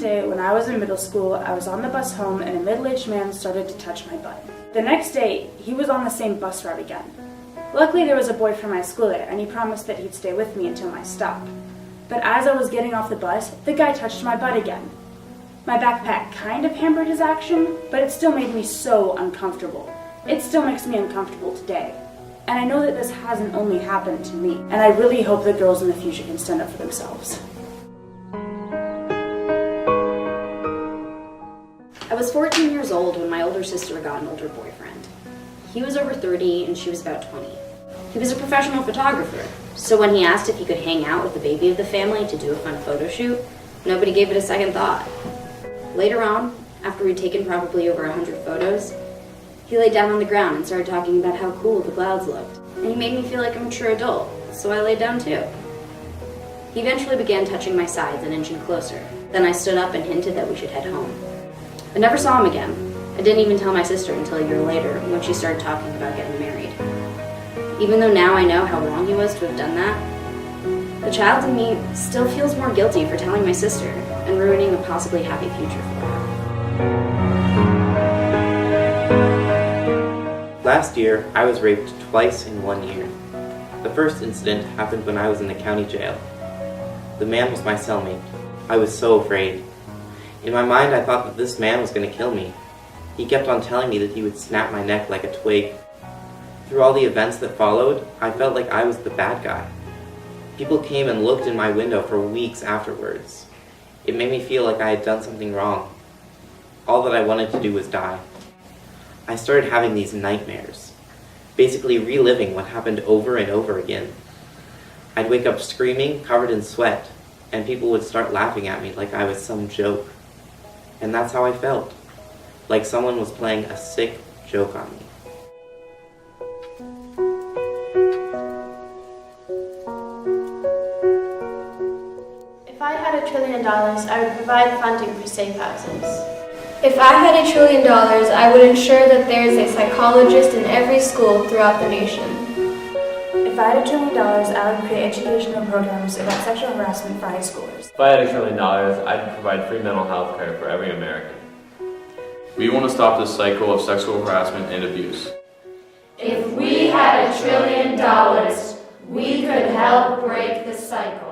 day when I was in middle school, I was on the bus home and a middle-aged man started to touch my butt. The next day, he was on the same bus route again. Luckily, there was a boy from my school there, and he promised that he'd stay with me until my stop. But as I was getting off the bus, the guy touched my butt again. My backpack kind of hampered his action, but it still made me so uncomfortable. It still makes me uncomfortable today. And I know that this hasn't only happened to me, and I really hope that girls in the future can stand up for themselves. I was 14 years old when my older sister got an older boyfriend. He was over 30 and she was about 20. He was a professional photographer, so when he asked if he could hang out with the baby of the family to do a fun photo shoot, nobody gave it a second thought. Later on, after we'd taken probably over 100 photos, he laid down on the ground and started talking about how cool the clouds looked. And he made me feel like a mature adult, so I laid down too. He eventually began touching my sides and inching closer. Then I stood up and hinted that we should head home. I never saw him again. I didn't even tell my sister until a year later when she started talking about getting married. Even though now I know how wrong he was to have done that, the child in me still feels more guilty for telling my sister and ruining a possibly happy future for her. Last year, I was raped twice in 1 year. The first incident happened when I was in the county jail. The man was my cellmate. I was so afraid. In my mind, I thought that this man was going to kill me. He kept on telling me that he would snap my neck like a twig. Through all the events that followed, I felt like I was the bad guy. People came and looked in my window for weeks afterwards. It made me feel like I had done something wrong. All that I wanted to do was die. I started having these nightmares, basically reliving what happened over and over again. I'd wake up screaming, covered in sweat, and people would start laughing at me like I was some joke. And that's how I felt, like someone was playing a sick joke on me. If I had $1 trillion, I would provide funding for safe houses. If I had $1 trillion, I would ensure that there is a psychologist in every school throughout the nation. If I had $1 trillion, I would create educational programs about sexual harassment for high schoolers. If I had $1 trillion, I'd provide free mental health care for every American. We want to stop this cycle of sexual harassment and abuse. If we had $1 trillion, we could help break the cycle.